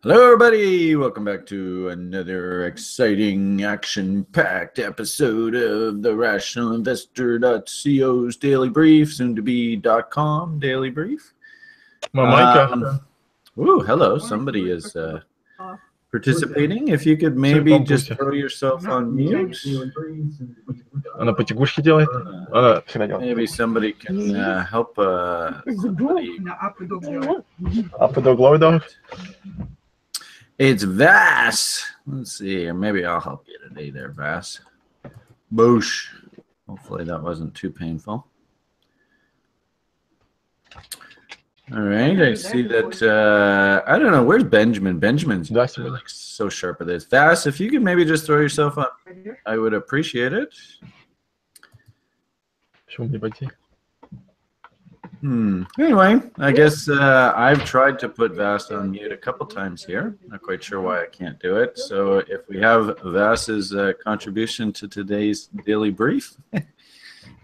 Hello, everybody. Welcome back to another exciting, action-packed episode of the RationalInvestor.co's Daily Brief, soon to be .com Daily Brief. Mamaica. Hello. Somebody is participating. If you could maybe just throw yourself on mute. Она потягушки делает. Она всегда делает. Maybe somebody can help somebody. Up the glow dog. It's Vass. Let's see. Maybe I'll help you today there, Vass. Boosh. Hopefully that wasn't too painful. All right. I see that. I don't know. Where's Benjamin? Benjamin's like so sharp at this. Vass, if you could maybe just throw yourself on, I would appreciate it. Anyway, I guess I've tried to put Vass on mute a couple times here. Not quite sure why I can't do it. So if we have Vass's contribution to today's daily brief,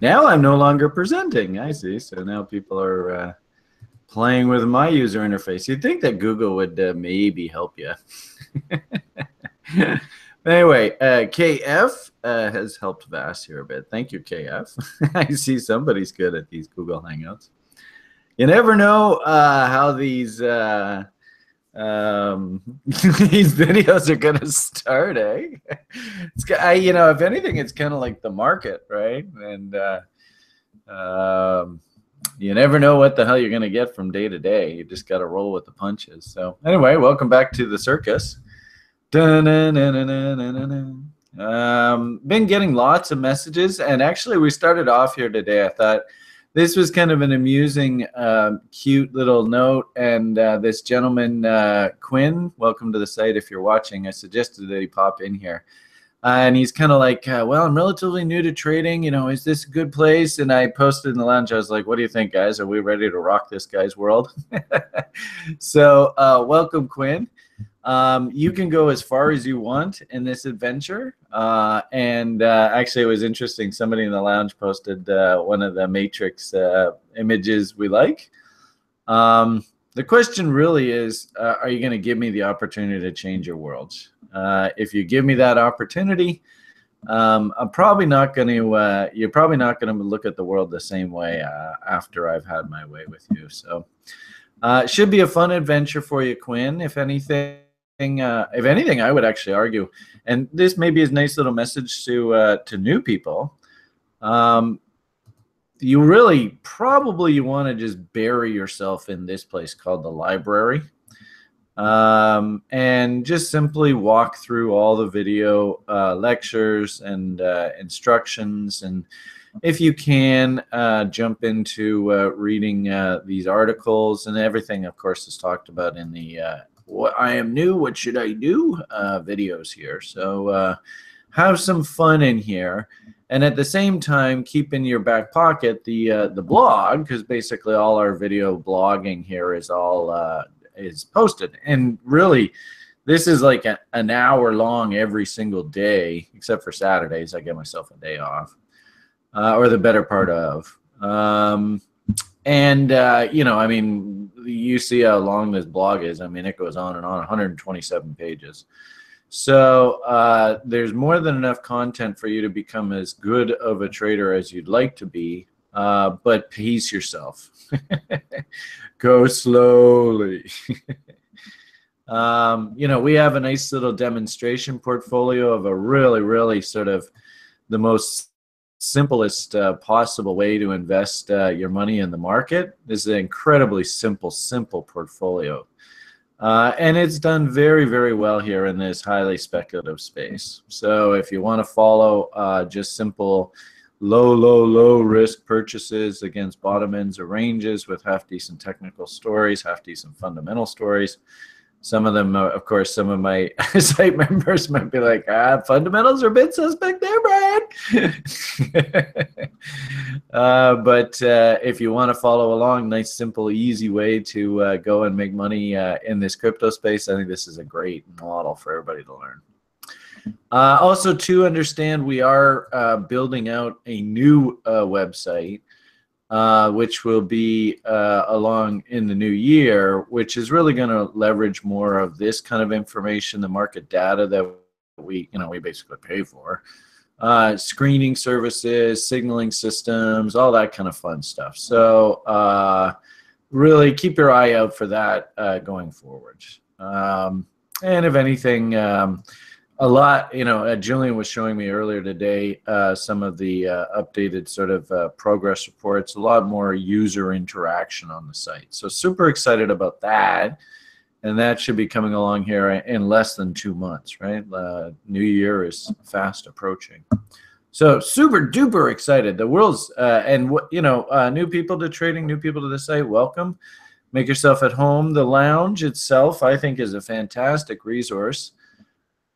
now I'm no longer presenting. I see. So now people are playing with my user interface. You'd think that Google would maybe help you. Anyway, KF has helped Vass here a bit. Thank you, KF. I see somebody's good at these Google Hangouts. You never know how these these videos are going to start, eh? If anything, it's kind of like the market, right? And you never know what the hell you're going to get from day to day. You just got to roll with the punches. So anyway, welcome back to the circus. Been getting lots of messages, and actually we started off here today. I thought this was kind of an amusing, cute little note, and this gentleman, Quinn, welcome to the site if you're watching. I suggested that he pop in here. And he's kind of like, well, I'm relatively new to trading. Is this a good place? And I posted in the lounge. I was like, what do you think, guys? Are we ready to rock this guy's world? So welcome, Quinn. You can go as far as you want in this adventure. Actually, it was interesting. Somebody in the lounge posted one of the Matrix images we like. The question really is, are you going to give me the opportunity to change your world? If you give me that opportunity, I'm probably not going to. You're probably not going to look at the world the same way after I've had my way with you. So, it should be a fun adventure for you, Quinn. If anything, I would actually argue, and this may be a nice little message to new people. You really probably want to just bury yourself in this place called the library, and just simply walk through all the video lectures and instructions, and if you can, jump into reading these articles, and everything, of course, is talked about in the what I am new, what should I do videos here. So have some fun in here, and at the same time keep in your back pocket the blog, because basically all our video blogging here is all is posted. And really, this is like an hour long every single day, except for Saturdays. I get myself a day off, or the better part of. I mean, you see how long this blog is. I mean, it goes on and on, 127 pages. So there's more than enough content for you to become as good of a trader as you'd like to be, but pace yourself. Go slowly. We have a nice little demonstration portfolio of a really sort of the most simplest possible way to invest your money in the market. This is an incredibly simple portfolio, and it's done very well here in this highly speculative space. So if you want to follow just simple low risk purchases against bottom ends or ranges with half decent technical stories, half decent fundamental stories. Some of them, of course, some of my site members might be like, fundamentals are a bit suspect there, Brad. But if you want to follow along, nice, simple, easy way to go and make money in this crypto space, I think this is a great model for everybody to learn. Also, to understand, we are building out a new website. which will be along in the new year, which is really going to leverage more of this kind of information, the market data that we basically pay for, screening services, signaling systems, all that kind of fun stuff. So really keep your eye out for that going forward. And if anything, a lot, Julian was showing me earlier today some of the updated sort of progress reports, a lot more user interaction on the site. So super excited about that. And that should be coming along here in less than 2 months, right? New Year is fast approaching. So super duper excited. The world's, new people to trading, new people to the site, welcome. Make yourself at home. The lounge itself, I think, is a fantastic resource.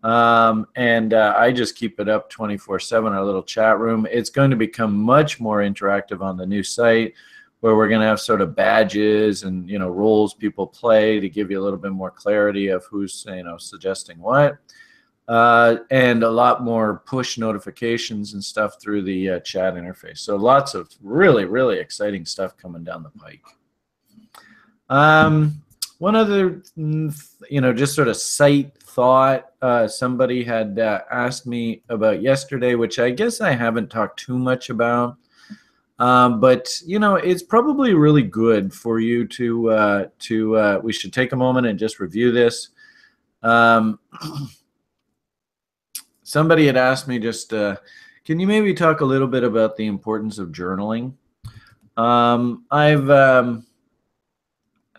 I just keep it up 24/7, our little chat room. It's going to become much more interactive on the new site, where we're going to have sort of badges and, roles people play to give you a little bit more clarity of who's, suggesting what. And a lot more push notifications and stuff through the chat interface. So lots of really, really exciting stuff coming down the pike. One other, just sort of site thought somebody had asked me about yesterday, which I guess I haven't talked too much about. But it's probably really good for you to we should take a moment and just review this. Somebody had asked me just, can you maybe talk a little bit about the importance of journaling? I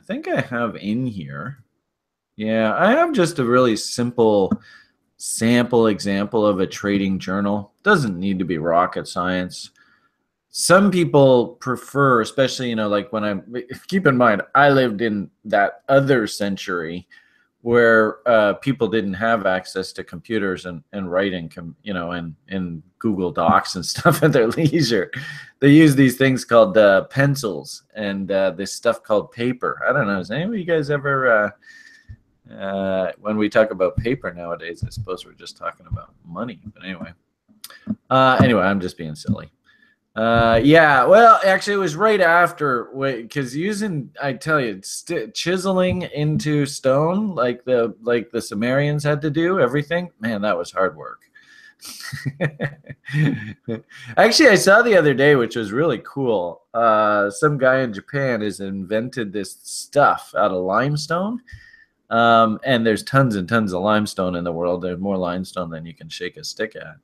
think I have in here. Yeah, I have just a really simple sample example of a trading journal. Doesn't need to be rocket science. Some people prefer, especially, like keep in mind, I lived in that other century where people didn't have access to computers and writing, and Google Docs and stuff at their leisure. They use these things called pencils and this stuff called paper. I don't know. Has any of you guys ever, when we talk about paper nowadays, I suppose we're just talking about money. But anyway, I'm just being silly. Yeah, well, actually, it was right after, because I tell you, chiseling into stone like the Sumerians had to do everything. Man, that was hard work. Actually, I saw the other day, which was really cool. Some guy in Japan has invented this stuff out of limestone. And there's tons and tons of limestone in the world. There's more limestone than you can shake a stick at.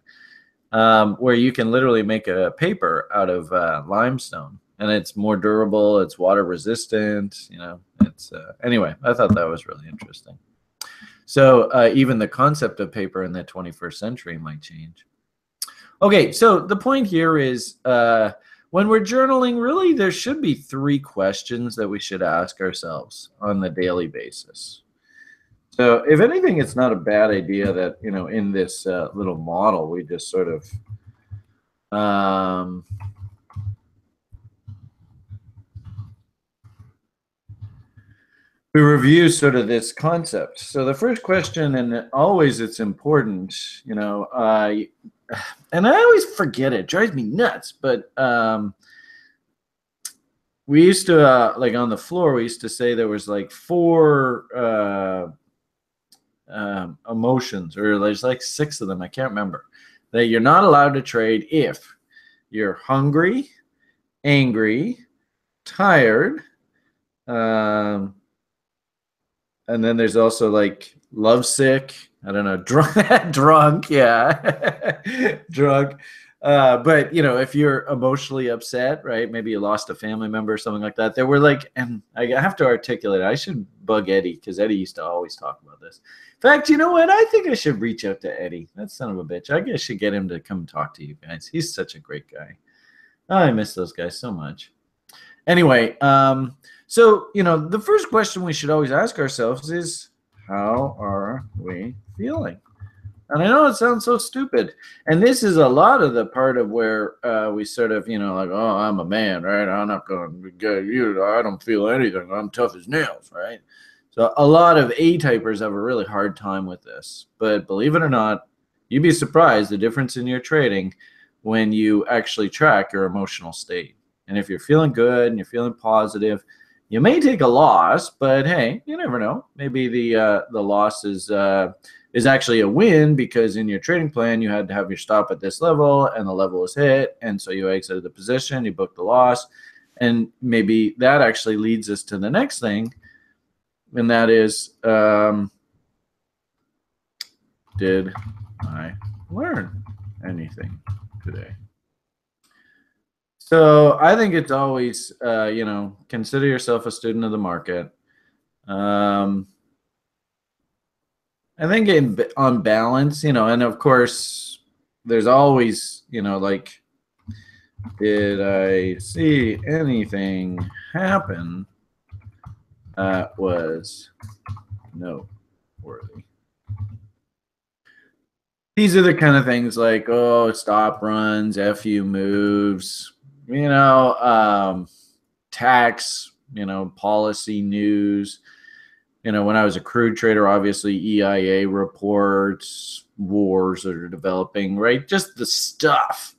Where you can literally make a paper out of limestone, and it's more durable, it's water resistant, anyway, I thought that was really interesting. So even the concept of paper in the 21st century might change. Okay, so the point here is when we're journaling, really there should be 3 questions that we should ask ourselves on the daily basis. So if anything, it's not a bad idea that, in this little model, we just sort of we review sort of this concept. So the first question, and always it's important, and I always forget it, drives me nuts, but we used to, like on the floor, we used to say there was like 4 emotions, or there's like 6 of them, I can't remember, that you're not allowed to trade if you're hungry, angry, tired, and then there's also like lovesick, I don't know, drunk, yeah, drunk. But if you're emotionally upset, right? Maybe you lost a family member or something like that. There were like, and I have to articulate it. I should bug Eddie, because Eddie used to always talk about this. In fact, you know what? I think I should reach out to Eddie. That son of a bitch. I guess I should get him to come talk to you guys. He's such a great guy. Oh, I miss those guys so much. Anyway, so, the first question we should always ask ourselves is, how are we feeling? And I know it sounds so stupid. And this is a lot of the part of where we sort of, like, oh, I'm a man, right? I'm not going to get you. I don't feel anything. I'm tough as nails, right? So a lot of A-typers have a really hard time with this. But believe it or not, you'd be surprised the difference in your trading when you actually track your emotional state. And if you're feeling good and you're feeling positive, you may take a loss, but hey, you never know. Maybe the loss is actually a win, because in your trading plan you had to have your stop at this level and the level was hit, and so you exited the position, you booked the loss, and maybe that actually leads us to the next thing, and that is, did I learn anything today? So I think it's always, consider yourself a student of the market. I think on balance, and of course, there's always, like, did I see anything happen that was noteworthy? These are the kind of things like, oh, stop runs, FU moves, tax, policy news. When I was a crude trader, obviously EIA reports, wars that are developing, right? Just the stuff.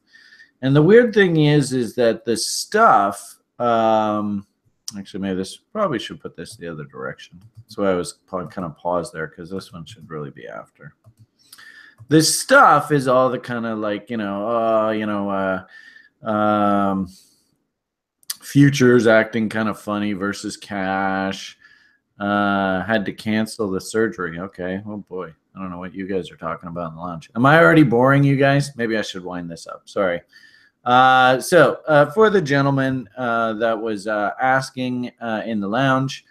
And the weird thing is that the stuff, actually, maybe this probably should put this the other direction. That's why I was kind of paused there, because this one should really be after. This stuff is all the kind of like, futures acting kind of funny versus cash. Had to cancel the surgery. Okay. Oh boy. I don't know what you guys are talking about in the lounge. Am I already boring you guys? Maybe I should wind this up. Sorry. So for the gentleman that was asking in the lounge,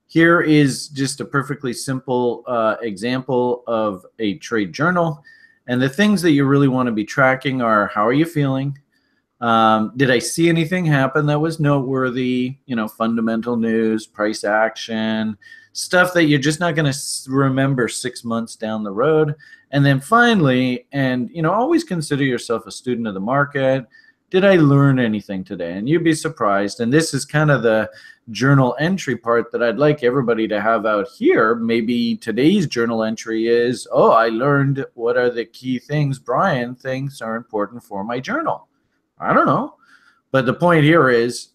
here is just a perfectly simple example of a trade journal. And the things that you really want to be tracking are, how are you feeling? Did I see anything happen that was noteworthy? Fundamental news, price action, stuff that you're just not going to remember 6 months down the road. And then finally, and always consider yourself a student of the market. Did I learn anything today? And you'd be surprised. And this is kind of the journal entry part that I'd like everybody to have out here. Maybe today's journal entry is, oh, I learned what are the key things Brian thinks are important for my journal. I don't know. But the point here is,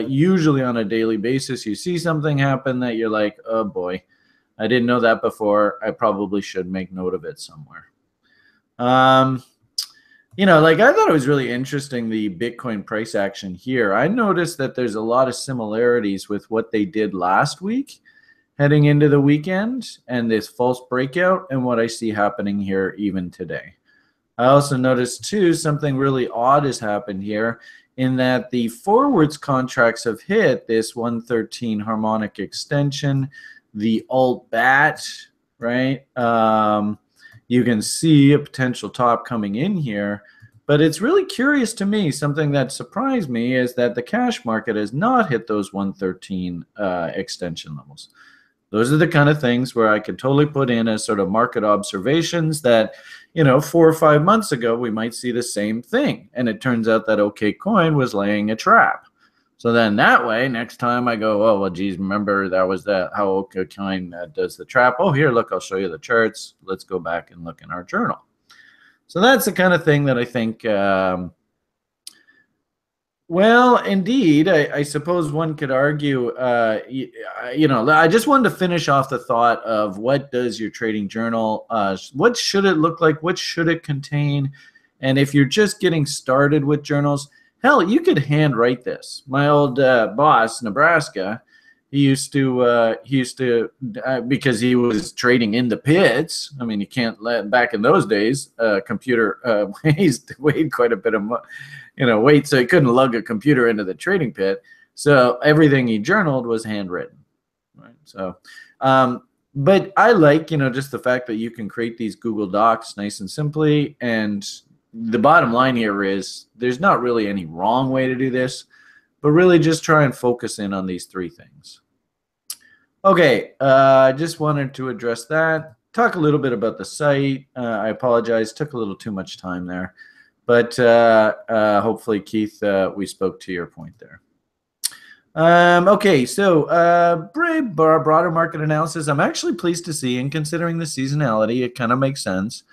usually on a daily basis, you see something happen that you're like, oh boy, I didn't know that before. I probably should make note of it somewhere. Like, I thought it was really interesting, the Bitcoin price action here. I noticed that there's a lot of similarities with what they did last week heading into the weekend and this false breakout, and what I see happening here even today. I also noticed too, something really odd has happened here, in that the forwards contracts have hit this 113 harmonic extension, the alt bat, right? You can see a potential top coming in here, but it's really curious to me. Something that surprised me is that the cash market has not hit those 113 extension levels. Those are the kind of things where I could totally put in as sort of market observations that, 4 or 5 months ago, we might see the same thing. And it turns out that OKCoin was laying a trap. So then that way, next time I go, oh, well, geez, remember that was how OKCoin does the trap. Oh, here, look, I'll show you the charts. Let's go back and look in our journal. So that's the kind of thing that I think, well, indeed, I suppose one could argue, I just wanted to finish off the thought of, what does your trading journal, what should it look like? What should it contain? And if you're just getting started with journals, hell, you could handwrite this. My old boss, Nebraska, he used to, because he was trading in the pits. I mean, you can't back in those days, computer weighed quite a bit of weight, so he couldn't lug a computer into the trading pit. So everything he journaled was handwritten, right? So, but I like, just the fact that you can create these Google Docs nice and simply. And the bottom line here is, there's not really any wrong way to do this, but really just try and focus in on these 3 things. Okay, I just wanted to address that. Talk a little bit about the site. I apologize, took a little too much time there. But hopefully, Keith, we spoke to your point there. Okay, so broader market analysis. I'm actually pleased to see, and considering the seasonality, it kind of makes sense.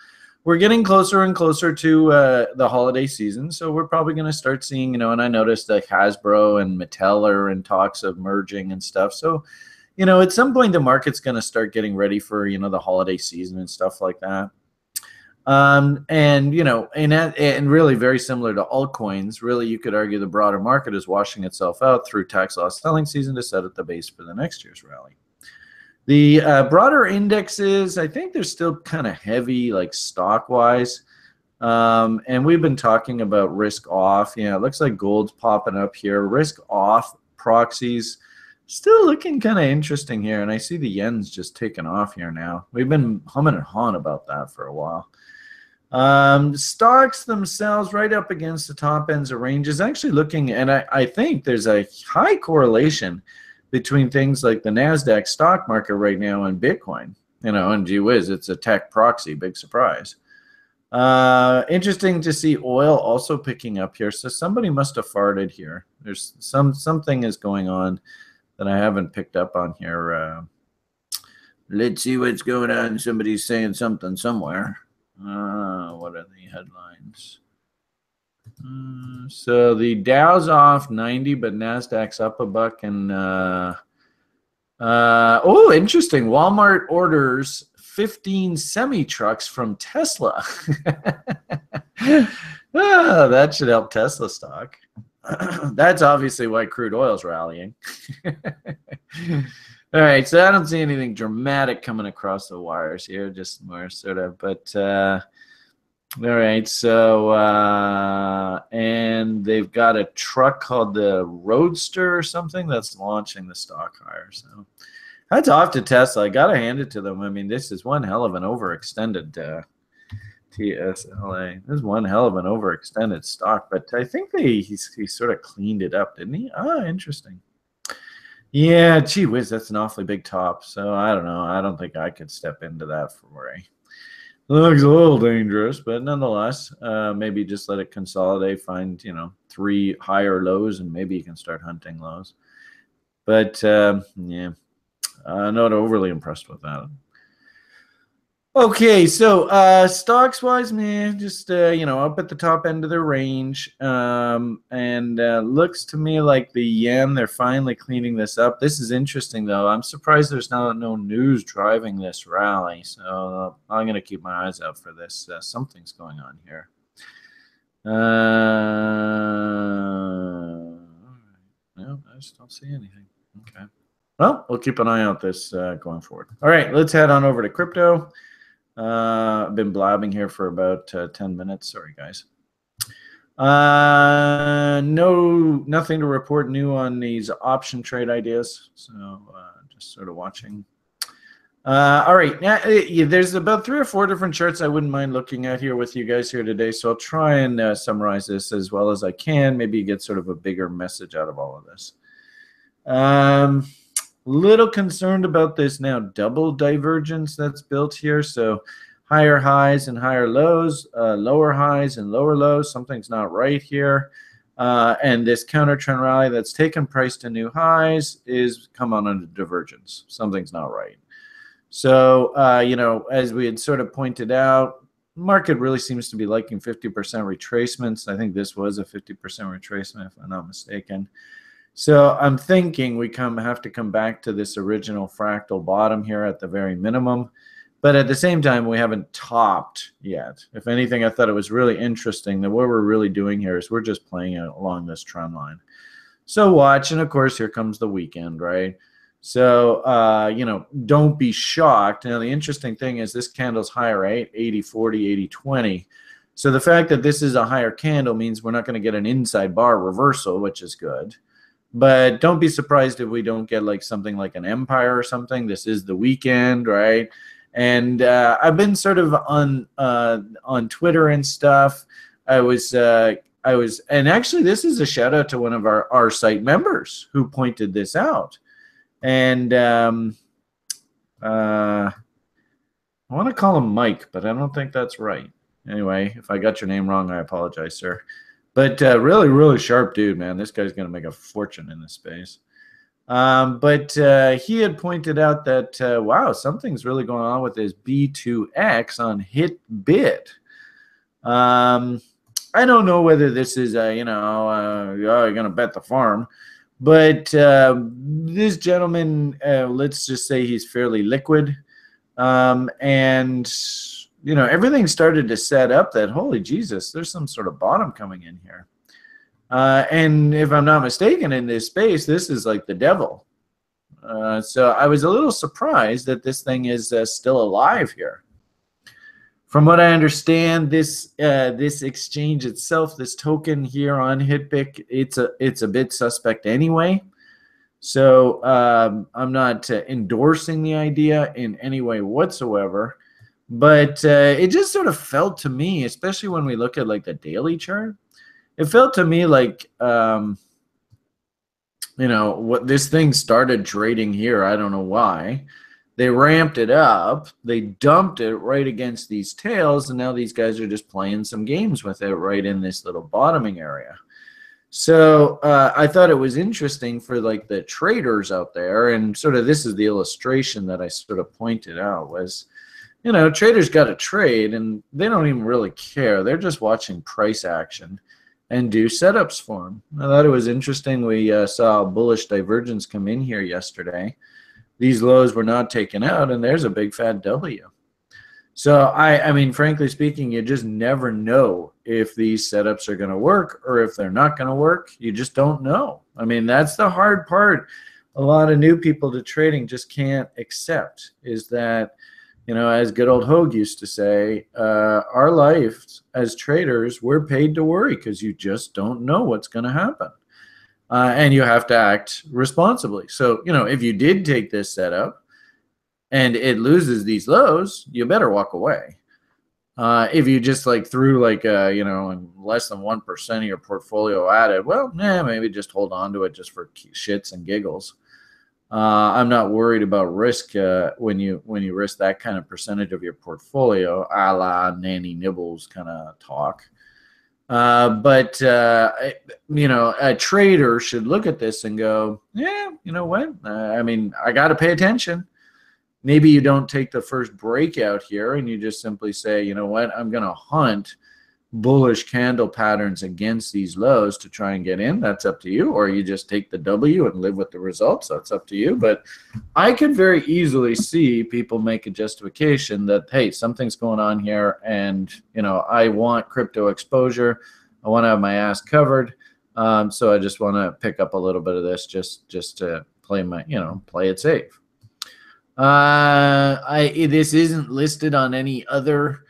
we're getting closer and closer to the holiday season, so we're probably going to start seeing, you know, and I noticed that Hasbro and Mattel are in talks of merging and stuff. So, you know, at some point the market's going to start getting ready for, you know, the holiday season and stuff like that. And, you know, and really very similar to altcoins, really you could argue the broader market is washing itself out through tax loss selling season to set up the base for the next year's rally. The broader indexes, I think they're still kind of heavy, like stock-wise. And we've been talking about risk off. Yeah, it looks like gold's popping up here. Risk off proxies still looking kind of interesting here. And I see the yen's just taking off here now. We've been humming and hawing about that for a while. Stocks themselves right up against the top ends of ranges, actually looking, and I think there's a high correlation between things like the NASDAQ stock market right now and Bitcoin, you know, and gee whiz, it's a tech proxy, big surprise. Interesting to see oil also picking up here. So somebody must have farted here. There's something is going on that I haven't picked up on here. Let's see what's going on. Somebody's saying something somewhere. What are the headlines? So the Dow's off 90, but NASDAQ's up a buck. And oh, interesting. Walmart orders 15 semi-trucks from Tesla. That should help Tesla stock. That's obviously why crude oil's rallying. All right, so I don't see anything dramatic coming across the wires here, just more sort of, but all right, so and they've got a truck called the Roadster or something that's launching the stock higher. So hats off to Tesla. I gotta hand it to them. I mean, this is one hell of an overextended TSLA. This is one hell of an overextended stock, but I think he sort of cleaned it up, didn't he? Ah, interesting. Yeah, gee whiz, that's an awfully big top. So I don't know. I don't think I could step into that for worry. Looks a little dangerous, but nonetheless, maybe just let it consolidate, find, you know, 3 higher lows, and maybe you can start hunting lows. But yeah, not overly impressed with that. Okay, so stocks wise, man, just you know, up at the top end of their range, and looks to me like the yen, they're finally cleaning this up. This is interesting though. I'm surprised there's no news driving this rally, so I'm gonna keep my eyes out for this. Something's going on here. No, I just don't see anything. Okay, well, we'll keep an eye out this going forward. All right, let's head on over to crypto. I've been blabbing here for about 10 minutes. Sorry, guys. Nothing to report new on these option trade ideas. So just sort of watching. All right. Now, there's about 3 or 4 different charts I wouldn't mind looking at here with you guys here today. So I'll try and summarize this as well as I can. Maybe you get sort of a bigger message out of all of this. Little concerned about this now double divergence that's built here. So higher highs and higher lows, lower highs and lower lows. Something's not right here. And this counter trend rally that's taken price to new highs is come on under divergence. Something's not right. So, you know, as we had sort of pointed out, market really seems to be liking 50% retracements. I think this was a 50% retracement, if I'm not mistaken. So I'm thinking we have to come back to this original fractal bottom here at the very minimum. But at the same time, we haven't topped yet. If anything, I thought it was really interesting that what we're really doing here is we're just playing it along this trend line. So watch, and of course, here comes the weekend, right? So, you know, don't be shocked. Now, the interesting thing is this candle's higher, right? 80-40, 80-20. So the fact that this is a higher candle means we're not going to get an inside bar reversal, which is good. But don't be surprised if we don't get like something like an empire or something. This is the weekend, right? And I've been sort of on Twitter and stuff. I was, and actually this is a shout out to one of our site members who pointed this out. And I want to call him Mike, but I don't think that's right. Anyway, if I got your name wrong, I apologize, sir. But really, really sharp dude, man. This guy's going to make a fortune in this space. But he had pointed out that, wow, something's really going on with this B2X on HitBit. I don't know whether this is, you're going to bet the farm. But this gentleman, let's just say he's fairly liquid. And, everything started to set up that, holy Jesus, there's some sort of bottom coming in here. And if I'm not mistaken, in this space, this is like the devil. So I was a little surprised that this thing is still alive here. From what I understand, this exchange itself, this token here on HitPick, it's a bit suspect anyway. So I'm not endorsing the idea in any way whatsoever. But it just sort of felt to me, especially when we look at like the daily chart, it felt to me like what this thing started trading here. I don't know why. They ramped it up, they dumped it right against these tails, and now these guys are just playing some games with it right in this little bottoming area. So I thought it was interesting for like the traders out there, and sort of this is the illustration that I sort of pointed out was, traders got to trade, and they don't even really care. They're just watching price action and do setups for them. I thought it was interesting. We saw a bullish divergence come in here yesterday. These lows were not taken out, and there's a big fat W. So, I mean, frankly speaking, you just never know if these setups are going to work or if they're not going to work. You just don't know. I mean, that's the hard part. A lot of new people to trading just can't accept is that, as good old Hogue used to say, our life as traders, we're paid to worry because you just don't know what's going to happen. And you have to act responsibly. So, if you did take this setup and it loses these lows, you better walk away. If you just like threw like, less than 1% of your portfolio at it, well, maybe just hold on to it just for shits and giggles. I'm not worried about risk when you risk that kind of percentage of your portfolio, a la Nanny Nibbles kind of talk. But a trader should look at this and go, yeah, you know what? I mean, I got to pay attention. Maybe you don't take the first breakout here and you just simply say, you know what? I'm going to hunt bullish candle patterns against these lows to try and get in. That's up to you. Or you just take the W and live with the results. That's up to you. But I could very easily see people make a justification that, hey, something's going on here, and I want crypto exposure. I want to have my ass covered. So I just want to pick up a little bit of this just to play play it safe. This isn't listed on any other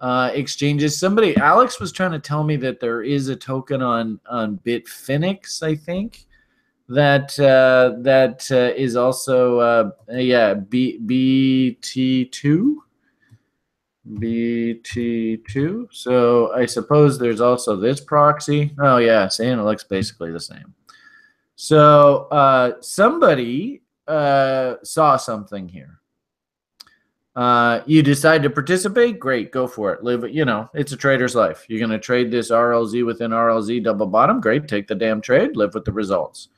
exchanges. Alex was trying to tell me that there is a token on Bitfinex, I think, that is also BT2. So I suppose there's also this proxy. Oh yeah, saying it looks basically the same. So somebody saw something here. You decide to participate, great, go for it. Live, it's a trader's life. You're going to trade this RLZ within RLZ double bottom, great, take the damn trade, live with the results.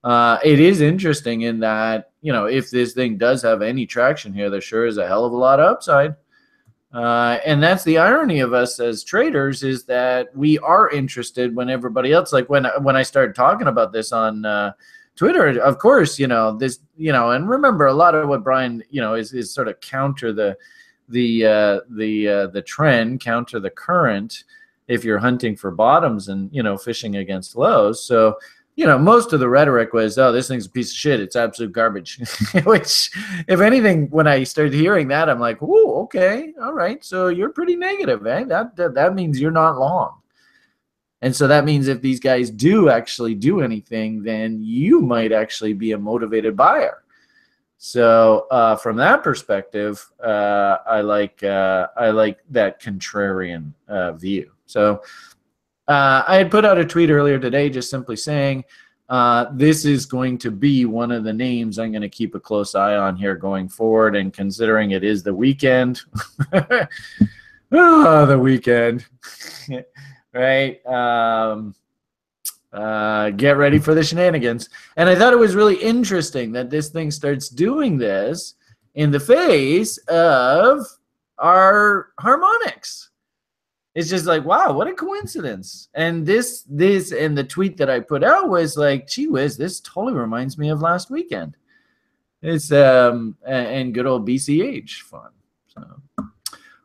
It is interesting in that, if this thing does have any traction here, there sure is a hell of a lot of upside. And that's the irony of us as traders, is that we are interested when everybody else, like when I started talking about this on Twitter, of course, this, and remember a lot of what Brian, is sort of counter the trend, counter the current if you're hunting for bottoms and, fishing against lows. So, most of the rhetoric was, oh, this thing's a piece of shit. It's absolute garbage, which, if anything, when I started hearing that, I'm like, oh, okay. All right. So you're pretty negative, eh? That means you're not long. And so that means if these guys do actually do anything, then you might actually be a motivated buyer. So from that perspective, I like that contrarian view. So I had put out a tweet earlier today just simply saying this is going to be one of the names I'm going to keep a close eye on here going forward. And considering it is the weekend, the weekend. Right? Get ready for the shenanigans. And I thought it was really interesting that this thing starts doing this in the face of our harmonics. it's just like, wow, what a coincidence. And this and the tweet that I put out was like, gee whiz, this totally reminds me of last weekend. It's and good old BCH fun. So,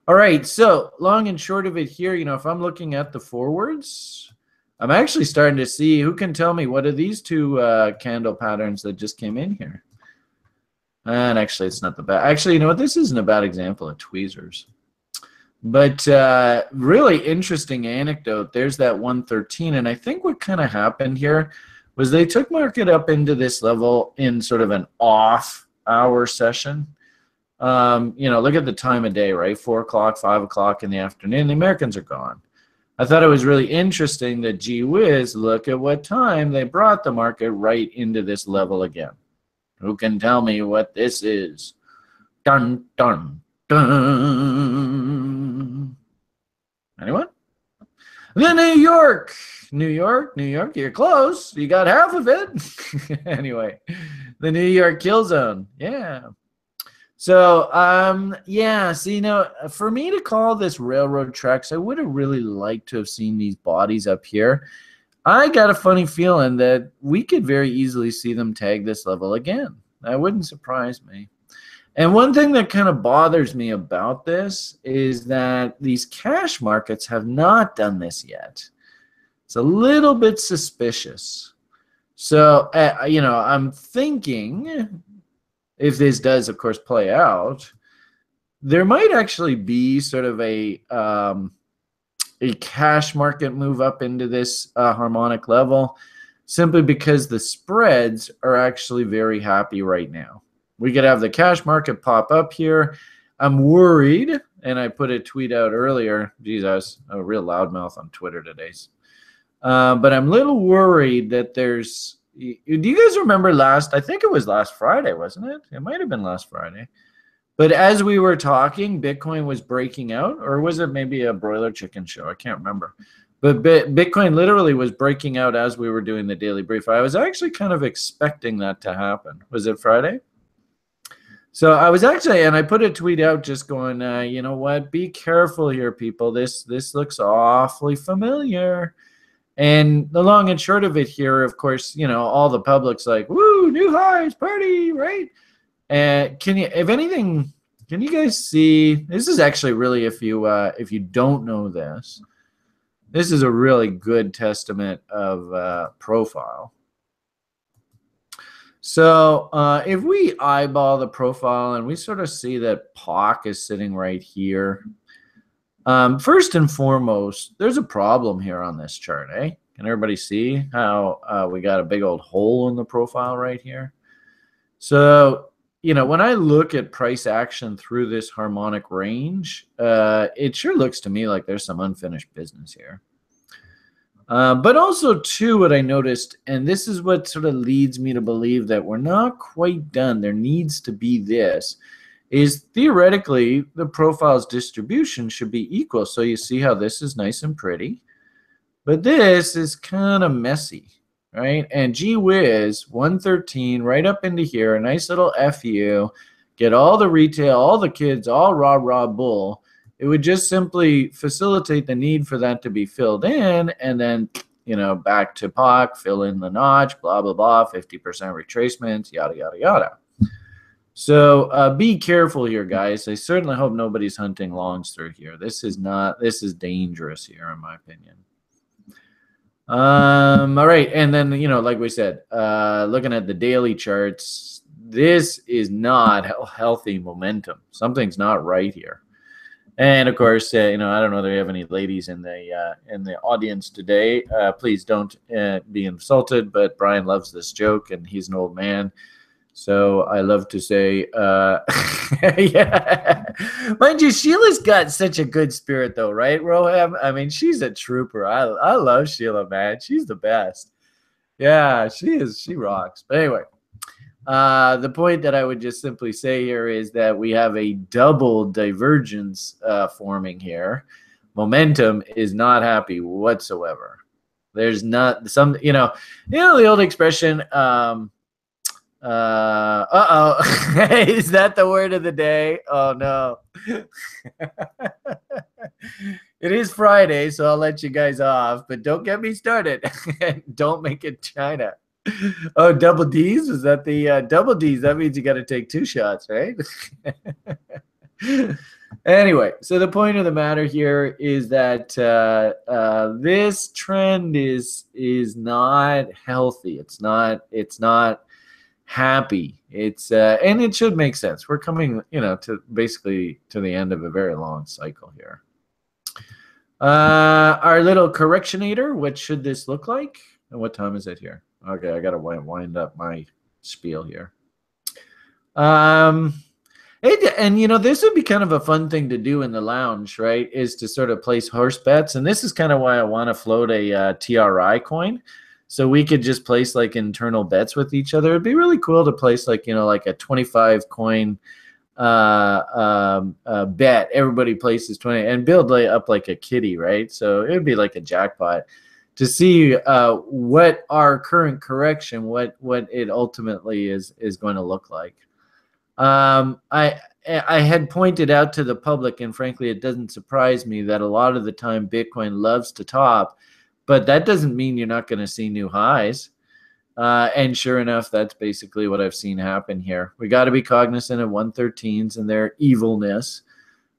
all right, so long and short of it here, if I'm looking at the forwards, I'm actually starting to see, who can tell me what are these two candle patterns that just came in here? And actually, it's not the bad. Actually, you know what? This isn't a bad example of tweezers. But really interesting anecdote. There's that 113. And I think what kind of happened here was they took market up into this level in sort of an off-hour session. Look at the time of day, right? 4 o'clock, 5 o'clock in the afternoon. The Americans are gone. I thought it was really interesting that, gee whiz, look at what time they brought the market right into this level again. Who can tell me what this is? Dun, dun, dun. Anyone? The New York, you're close. You got half of it. Anyway, the New York kill zone. Yeah. So, for me to call this railroad tracks, I would have really liked to have seen these bodies up here. I got a funny feeling that we could very easily see them tag this level again. That wouldn't surprise me. And one thing that kind of bothers me about this is that these cash markets have not done this yet. It's a little bit suspicious. So, I'm thinking, if this does, of course, play out, there might actually be sort of a cash market move up into this harmonic level, simply because the spreads are actually very happy right now. We could have the cash market pop up here. I'm worried, and I put a tweet out earlier. Geez, I was a real loudmouth on Twitter today. But I'm a little worried that there's... Do you guys remember I think it was last Friday, wasn't it? It might have been last Friday. But as we were talking, Bitcoin was breaking out, or was it maybe a broiler chicken show? I can't remember. But Bitcoin literally was breaking out as we were doing the daily brief. I was actually kind of expecting that to happen. Was it Friday? So I was actually, and I put a tweet out just going, you know what, be careful here, people. This looks awfully familiar. And the long and short of it here, of course, all the public's like, woo, new highs, party, right? And can you guys see, this is actually really, if you don't know this is a really good testament of profile. So if we eyeball the profile and we sort of see that POC is sitting right here, first and foremost, there's a problem here on this chart, eh? Can everybody see how we got a big old hole in the profile right here? So, when I look at price action through this harmonic range, it sure looks to me like there's some unfinished business here. But also, too, what I noticed, and this is what sort of leads me to believe that we're not quite done, there needs to be this, is theoretically the profile's distribution should be equal. So you see how this is nice and pretty, but this is kind of messy, right? And gee whiz, 113 right up into here, a nice little FU, get all the retail, all the kids, all rah bull. It would just simply facilitate the need for that to be filled in, and then, back to POC, fill in the notch, blah, blah, blah, 50% retracements, yada, yada, yada. So be careful here, guys. I certainly hope nobody's hunting longs through here. This is dangerous here, in my opinion. All right. And then, like we said, looking at the daily charts, this is not healthy momentum. Something's not right here. And of course, I don't know if we have any ladies in the audience today. Please don't be insulted, but Brian loves this joke, and he's an old man. So I love to say, yeah. Mind you, Sheila's got such a good spirit, though, right, Roham? I mean, she's a trooper. I love Sheila, man. She's the best. Yeah, she is. She rocks. But anyway, the point that I would just simply say here is that we have a double divergence forming here. Momentum is not happy whatsoever. There's not some, the old expression, is that the word of the day? Oh no. It is Friday, so I'll let you guys off, but don't get me started. Don't make it China. Oh, double D's? Is that the double D's? That means you got to take 2 shots, right? Anyway, so the point of the matter here is that this trend is not healthy. It's not happy. It's and it should make sense. We're coming, to basically to the end of a very long cycle here. Our little correctionator, what should this look like? And what time is it here? Okay, I got to wind up my spiel here. And this would be kind of a fun thing to do in the lounge, right? Is to sort of place horse bets. And this is kind of why I want to float a TRI coin. So we could just place like internal bets with each other. It'd be really cool to place like a 25 coin bet. Everybody places 20 and build up like a kitty, right? So it would be like a jackpot to see what our current correction, what it ultimately is going to look like. I had pointed out to the public, and frankly, it doesn't surprise me that a lot of the time Bitcoin loves to top, but that doesn't mean you're not going to see new highs. And sure enough, that's basically what I've seen happen here. We got to be cognizant of 113s and their evilness.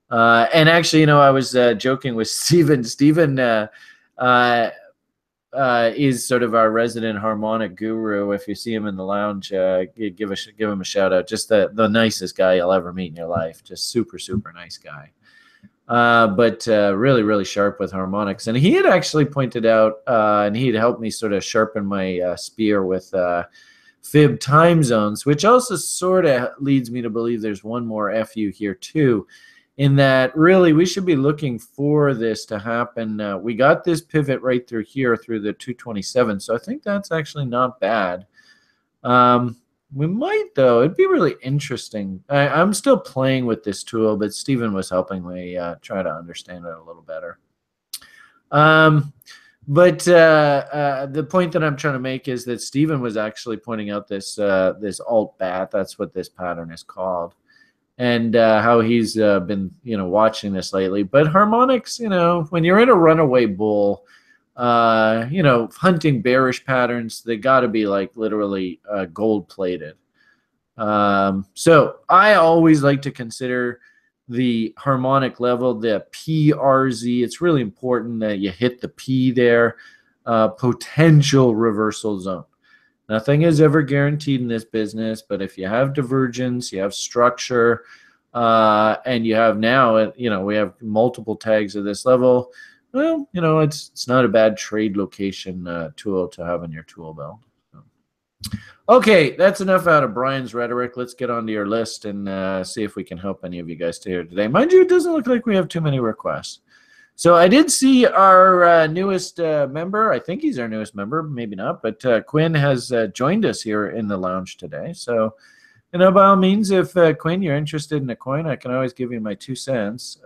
And actually, I was joking with Steven. Steven is sort of our resident harmonic guru. If you see him in the lounge, give him a shout out. Just the nicest guy you'll ever meet in your life. Just super, super nice guy. But really, really sharp with harmonics. And he had actually pointed out, and he had helped me sort of sharpen my spear with fib time zones, which also sort of leads me to believe there's one more FU here too, in that really we should be looking for this to happen. We got this pivot right through here through the 227, so I think that's actually not bad. We might, though. It'd be really interesting. I'm still playing with this tool, but Steven was helping me try to understand it a little better. But the point that I'm trying to make is that Steven was actually pointing out this alt bat. That's what this pattern is called, and how he's been watching this lately. But harmonics, when you're in a runaway bull, hunting bearish patterns, they got to be like literally gold plated. So I always like to consider the harmonic level, the PRZ. It's really important that you hit the P there, potential reversal zone. Nothing is ever guaranteed in this business, but if you have divergence, you have structure, and you have now, we have multiple tags of this level. Well, it's not a bad trade location tool to have in your tool belt. So. Okay, that's enough out of Brian's rhetoric. Let's get onto your list and see if we can help any of you guys to here today. Mind you, it doesn't look like we have too many requests. So I did see our newest member. I think he's our newest member, maybe not, but Quinn has joined us here in the lounge today. So, by all means, if Quinn, you're interested in a coin, I can always give you my 2 cents.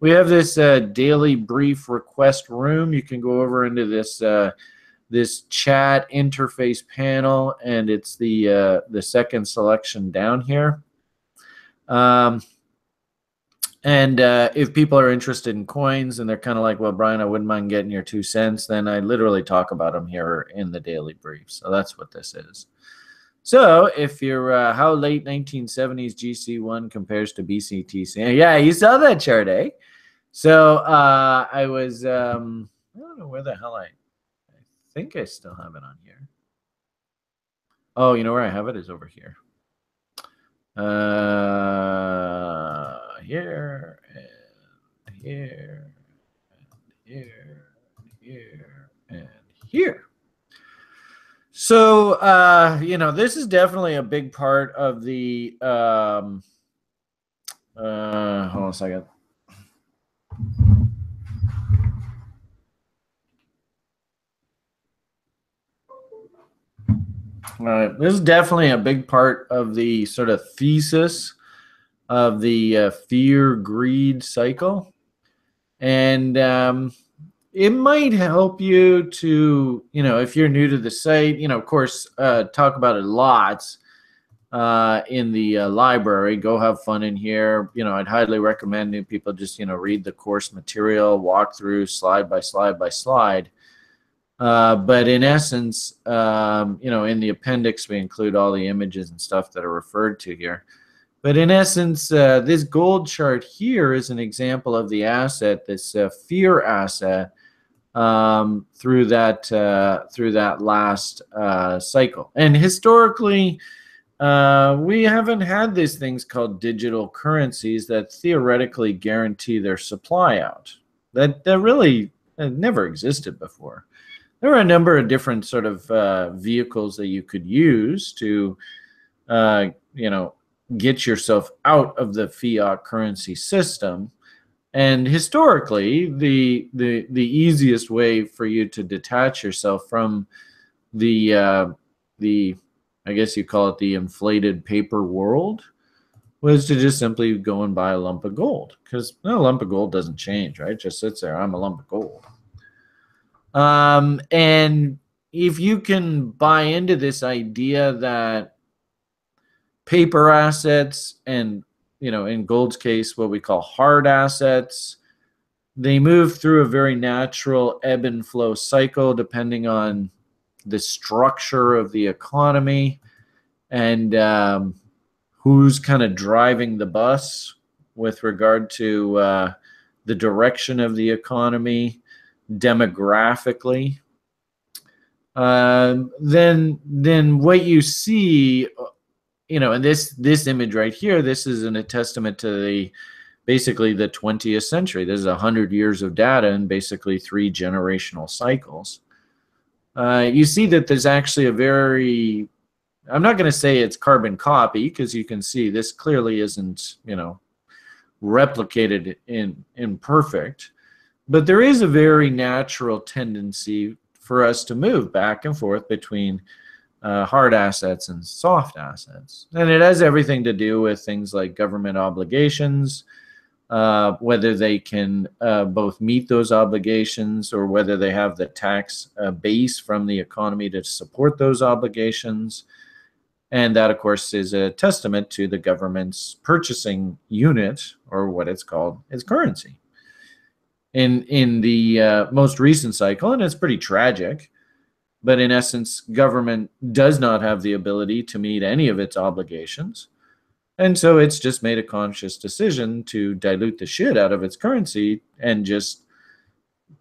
We have this daily brief request room. You can go over into this this chat interface panel, and it's the second selection down here. And if people are interested in coins and they're kind of like, well, Brian, I wouldn't mind getting your 2 cents, then I literally talk about them here in the daily brief. So that's what this is. So if you're how late 1970s GC1 compares to BCTC. Yeah, you saw that chart, eh? So I was, I don't know where the hell I think I still have it on here. Oh, you know where I have it is over here. Here and here and here and here and here. So, this is definitely a big part of the, hold on a second. All right, this is definitely a big part of the sort of thesis of the fear greed cycle, and it might help you to, if you're new to the site, of course, talk about it lots, in the library. Go have fun in here. You know, I'd highly recommend new people just, you know, read the course material, walk through slide by slide by slide. But in essence, you know, in the appendix, we include all the images and stuff that are referred to here. But in essence, this gold chart here is an example of the asset, this fear asset, through that last cycle. And historically, we haven't had these things called digital currencies that theoretically guarantee their supply out. That really never existed before. There are a number of different sort of vehicles that you could use to, you know, get yourself out of the fiat currency system. And historically, the easiest way for you to detach yourself from the I guess you call it the inflated paper world was to just simply go and buy a lump of gold, because a lump of gold doesn't change, right? It just sits there. I'm a lump of gold. And if you can buy into this idea that paper assets and, you know, in gold's case, what we call hard assets, they move through a very natural ebb and flow cycle depending on the structure of the economy and who's kind of driving the bus with regard to the direction of the economy demographically. Then what you see, you know, and this image right here, this is a testament to basically the 20th century. This is 100 years of data and basically 3 generational cycles. You see that there's actually a very, I'm not going to say it's carbon copy, because you can see this clearly isn't, you know, replicated in perfect, but there is a very natural tendency for us to move back and forth between hard assets and soft assets. And it has everything to do with things like government obligations, whether they can both meet those obligations or whether they have the tax base from the economy to support those obligations. And that, of course, is a testament to the government's purchasing unit, or what it's called, its currency. In the most recent cycle, and it's pretty tragic, but in essence, government does not have the ability to meet any of its obligations. And so it's just made a conscious decision to dilute the shit out of its currency and just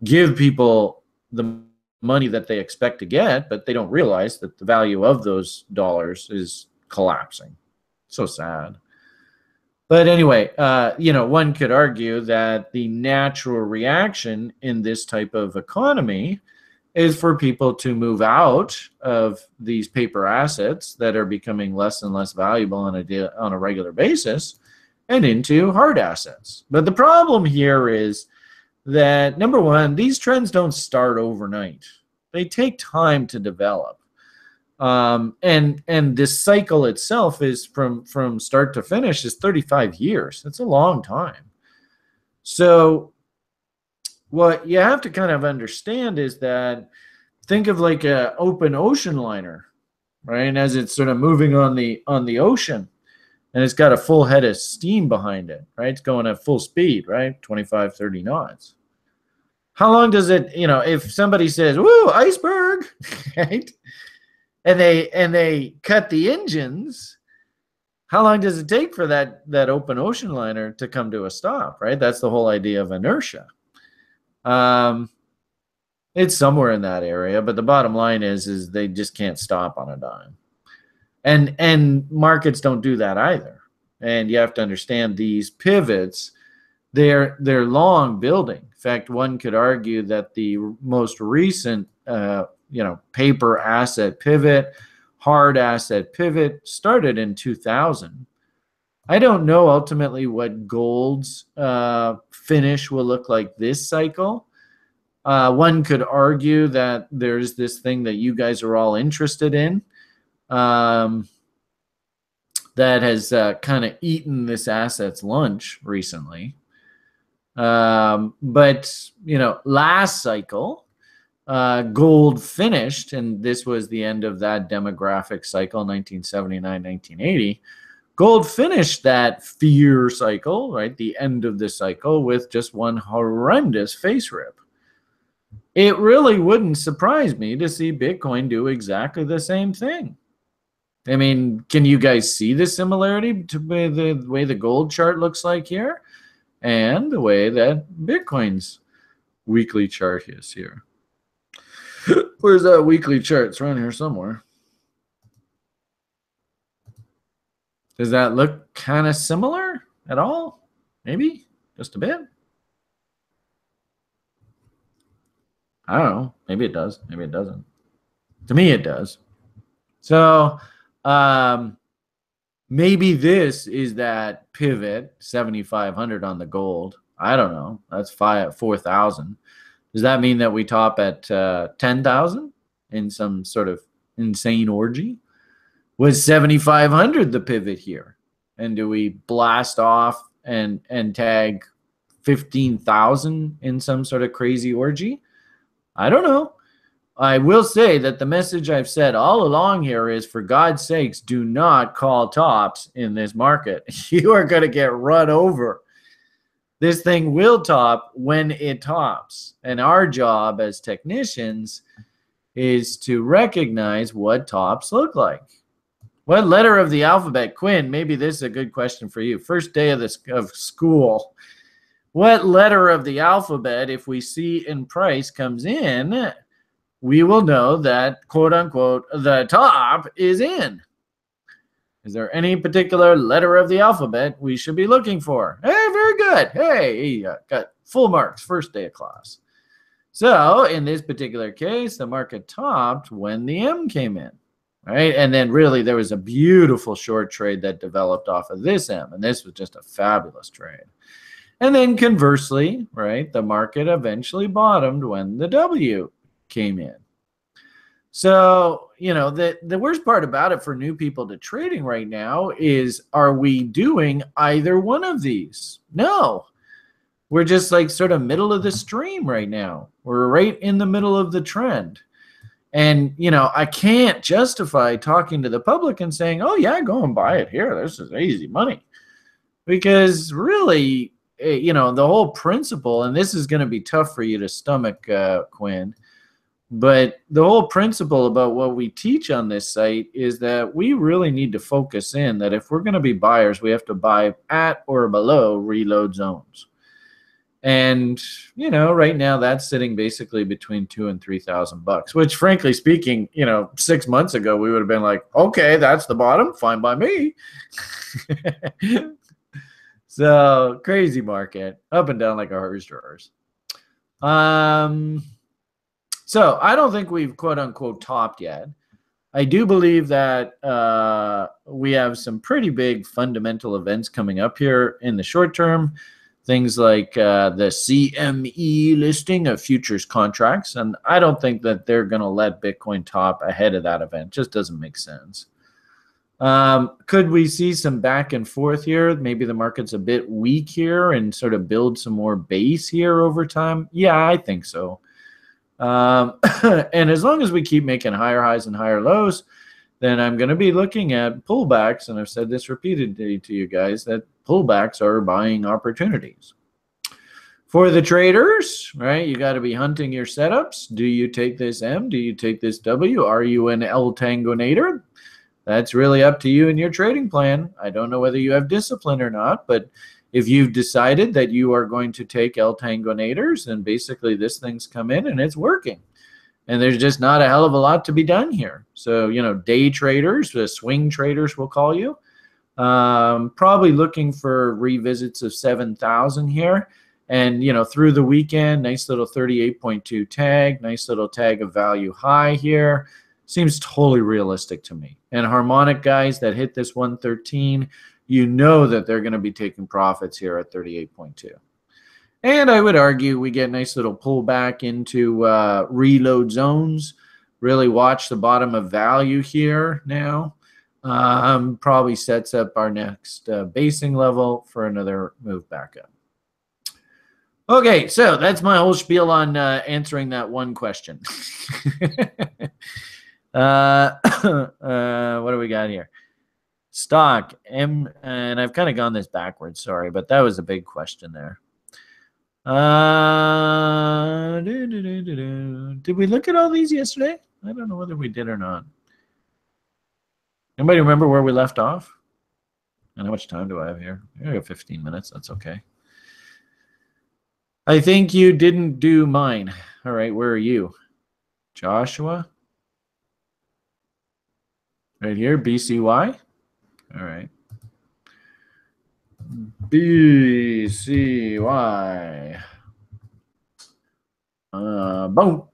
give people the money that they expect to get, but they don't realize that the value of those dollars is collapsing. So sad. But anyway, you know, one could argue that the natural reaction in this type of economy is for people to move out of these paper assets that are becoming less and less valuable on a regular basis and into hard assets. But the problem here is that, number one, these trends don't start overnight. They take time to develop. And this cycle itself is from start to finish is 35 years. It's a long time. So what you have to kind of understand is that, think of like an open ocean liner, right? And as it's sort of moving on the ocean, and it's got a full head of steam behind it, right? It's going at full speed, right? 25, 30 knots. How long does it, you know, if somebody says, "Woo, iceberg," right? And they cut the engines, how long does it take for that open ocean liner to come to a stop, right? That's the whole idea of inertia. It's somewhere in that area, but the bottom line is they just can't stop on a dime. And markets don't do that either. And you have to understand these pivots, they're long building. In fact, one could argue that the most recent you know, paper asset pivot, hard asset pivot started in 2000. I don't know ultimately what gold's finish will look like this cycle. One could argue that there's this thing that you guys are all interested in that has kind of eaten this asset's lunch recently. But, you know, last cycle, gold finished, and this was the end of that demographic cycle, 1979, 1980. Gold finished that fear cycle, right, the end of the cycle, with just one horrendous face rip. It really wouldn't surprise me to see Bitcoin do exactly the same thing. I mean, can you guys see the similarity to the way the gold chart looks like here and the way that Bitcoin's weekly chart is here? Where's that weekly chart? It's around here somewhere. Does that look kind of similar at all? Maybe just a bit. I don't know. Maybe it does. Maybe it doesn't. To me, it does. So maybe this is that pivot 7,500 on the gold. I don't know. That's 4,000. Does that mean that we top at 10,000 in some sort of insane orgy? Was 7,500 the pivot here? And do we blast off and tag 15,000 in some sort of crazy orgy? I don't know. I will say that the message I've said all along here is, for God's sakes, do not call tops in this market. You are going to get run over. This thing will top when it tops. And our job as technicians is to recognize what tops look like. What letter of the alphabet? Quinn, maybe this is a good question for you. First day of school. What letter of the alphabet, if we see in price, comes in, we will know that, quote unquote, the top is in. Is there any particular letter of the alphabet we should be looking for? Hey, very good. Hey, got full marks, first day of class. So in this particular case, the market topped when the M came in, right? And then really there was a beautiful short trade that developed off of this M, and this was just a fabulous trade. And then conversely, right, the market eventually bottomed when the W came in. So, you know, the worst part about it for new people to trading right now is, are we doing either one of these? No. We're just like sort of middle of the stream right now. We're right in the middle of the trend. And, you know, I can't justify talking to the public and saying, oh, yeah, go and buy it here. This is easy money. Because really, you know, the whole principle, and this is going to be tough for you to stomach, Quinn, but the whole principle about what we teach on this site is that we really need to focus in that if we're going to be buyers, we have to buy at or below reload zones. And, you know, right now that's sitting basically between $2,000 and $3,000, which frankly speaking, you know, 6 months ago, we would have been like, okay, that's the bottom. Fine by me. So crazy market, up and down like a horse drawers. So I don't think we've quote unquote topped yet. I do believe that we have some pretty big fundamental events coming up here in the short term. Things like the CME listing of futures contracts. And I don't think that they're going to let Bitcoin top ahead of that event. Just doesn't make sense. Could we see some back and forth here? Maybe the market's a bit weak here and sort of build some more base here over time? Yeah, I think so. And as long as we keep making higher highs and higher lows, then I'm going to be looking at pullbacks. And I've said this repeatedly to you guys, that pullbacks are buying opportunities. For the traders, right, you got to be hunting your setups. Do you take this M? Do you take this W? Are you an L-tangonator? That's really up to you and your trading plan. I don't know whether you have discipline or not, but if you've decided that you are going to take L-tangonators, then basically this thing's come in and it's working. And there's just not a hell of a lot to be done here. So, you know, day traders, the swing traders we'll call you, probably looking for revisits of 7,000 here. And, you know, through the weekend, nice little 38.2 tag, nice little tag of value high here. Seems totally realistic to me. And harmonic guys that hit this 113, you know that they're going to be taking profits here at 38.2. And I would argue we get a nice little pullback into reload zones. Really watch the bottom of value here now. Probably sets up our next basing level for another move back up. Okay, so that's my whole spiel on answering that one question. What do we got here? Stock M, and I've kind of gone this backwards. Sorry, but that was a big question there. Did we look at all these yesterday? I don't know whether we did or not. Anybody remember where we left off? And how much time do I have here? I got 15 minutes. That's okay. I think you didn't do mine. All right, where are you? Joshua? Right here, BCY? All right. BCY. Boom.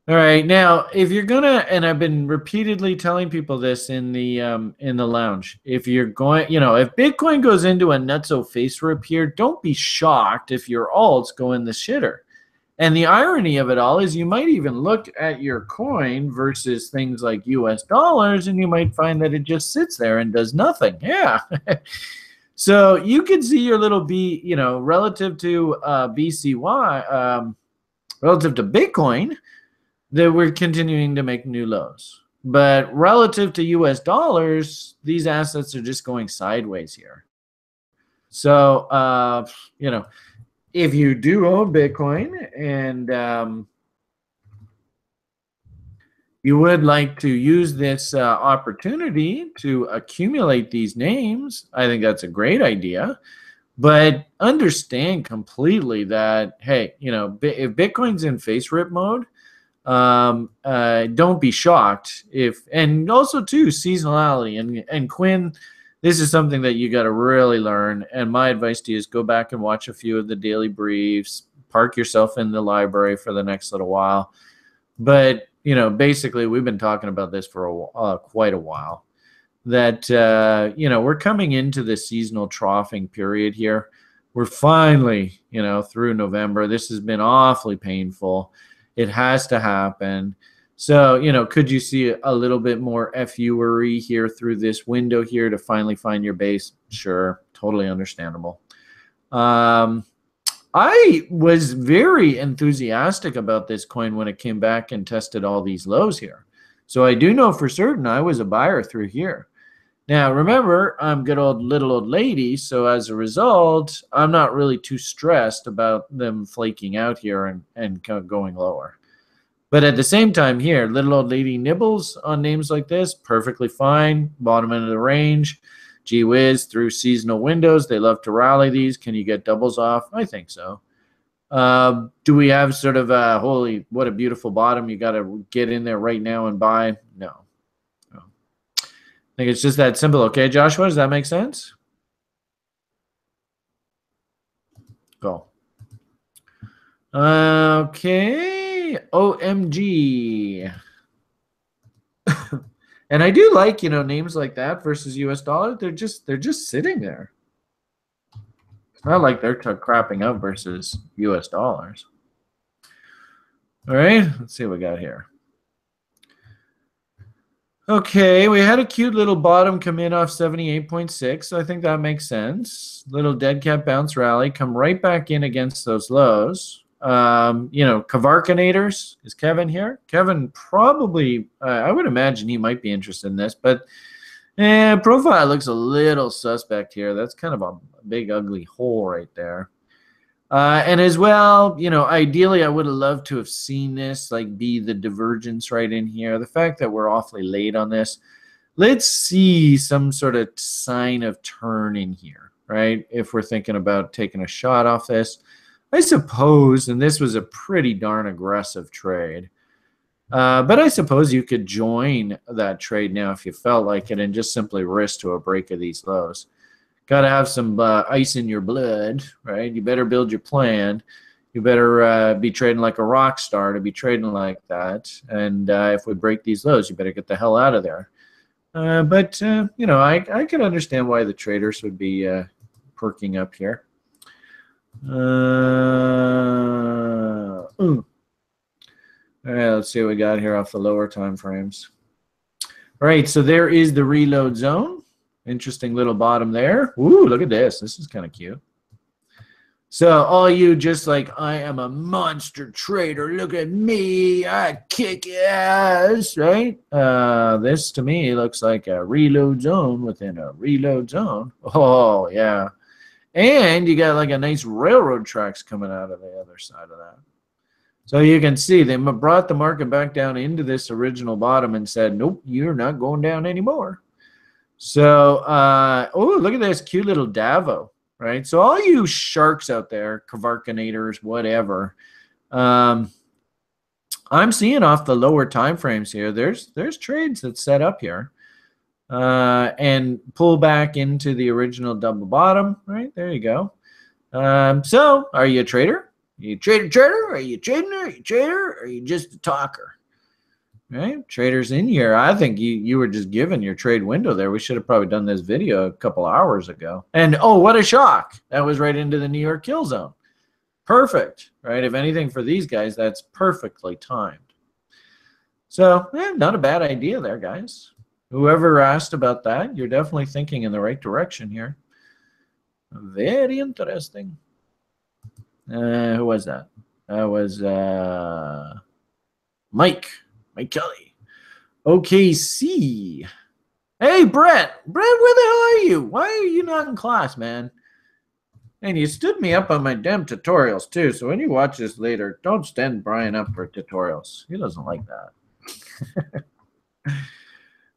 All right, now if you're gonna, and I've been repeatedly telling people this in the lounge, if you're going, if Bitcoin goes into a nutso face rip here, don't be shocked if your alts go in the shitter. And the irony of it all is you might even look at your coin versus things like US dollars, and you might find that it just sits there and does nothing. Yeah. So you can see your little relative to BCY, relative to Bitcoin, that we're continuing to make new lows. But relative to US dollars, these assets are just going sideways here. So, if you do own Bitcoin and you would like to use this opportunity to accumulate these names, I think that's a great idea. But understand completely that, hey, if Bitcoin's in face rip mode, don't be shocked and also too, seasonality and Quinn, this is something that you got to really learn. And my advice to you is go back and watch a few of the daily briefs, park yourself in the library for the next little while. But, basically we've been talking about this for quite a while, that, we're coming into the seasonal troughing period here. We're finally, through November. This has been awfully painful. It has to happen. So, could you see a little bit more FU-ery here through this window here to finally find your base? Sure, totally understandable. I was very enthusiastic about this coin when it came back and tested all these lows here. So I do know for certain I was a buyer through here. Now, remember, I'm good little old lady, so as a result, I'm not really too stressed about them flaking out here and going lower. But at the same time here, little old lady nibbles on names like this, perfectly fine, bottom end of the range. Gee whiz, through seasonal windows, they love to rally these. Can you get doubles off? I think so. Do we have sort of a, holy, what a beautiful bottom, you got to get in there right now and buy? No. I think it's just that simple. Okay, Joshua, does that make sense? Go. Okay, OMG. And I do like, names like that versus US dollar. They're just sitting there. It's not like they're crapping up versus US dollars. All right, let's see what we got here. Okay, we had a cute little bottom come in off 78.6. So I think that makes sense. Little dead cat bounce rally, come right back in against those lows. Kavarkanators, is Kevin here? Kevin probably, I would imagine he might be interested in this, but profile looks a little suspect here. That's kind of a big ugly hole right there. And as well, ideally I would have loved to have seen this be the divergence right in here. The fact that we're awfully late on this, let's see some sort of sign of turn in here, right? If we're thinking about taking a shot off this, I suppose, and this was a pretty darn aggressive trade, but I suppose you could join that trade now if you felt like it and just simply risk to a break of these lows. Got to have some ice in your blood, right? You better build your plan. You better be trading like a rock star to be trading like that. And if we break these lows, you better get the hell out of there. But I can understand why the traders would be perking up here. All right, let's see what we got here off the lower time frames. All right, so there is the reload zone. Interesting little bottom there. Ooh, look at this. This is kind of cute. So all you just like, I am a monster trader. Look at me. I kick ass, right? This to me looks like a reload zone within a reload zone. Oh, yeah. And you got like a nice railroad tracks coming out of the other side of that. So you can see they brought the market back down into this original bottom and said, nope, you're not going down anymore. So, oh, look at this cute little Davo. Right, so all you sharks out there, Kavarkanators, whatever, I'm seeing off the lower time frames here. There's trades that set up here, and pull back into the original double bottom. Right there, you go. So, are you a trader? Are you a trader? Are you trading? Are you a trader? Or are you just a talker? Right, traders in here. I think you were just given your trade window there. We should have probably done this video a couple hours ago. And oh, what a shock! That was right into the New York kill zone. Perfect, right? If anything for these guys, that's perfectly timed. So, not a bad idea there, guys. Whoever asked about that, you're definitely thinking in the right direction here. Very interesting. Who was that? That was Mike Kelly. OKC. Hey, Brett. Brett, where the hell are you? Why are you not in class, man? And you stood me up on my damn tutorials, too. So when you watch this later, don't stand Brian up for tutorials. He doesn't like that.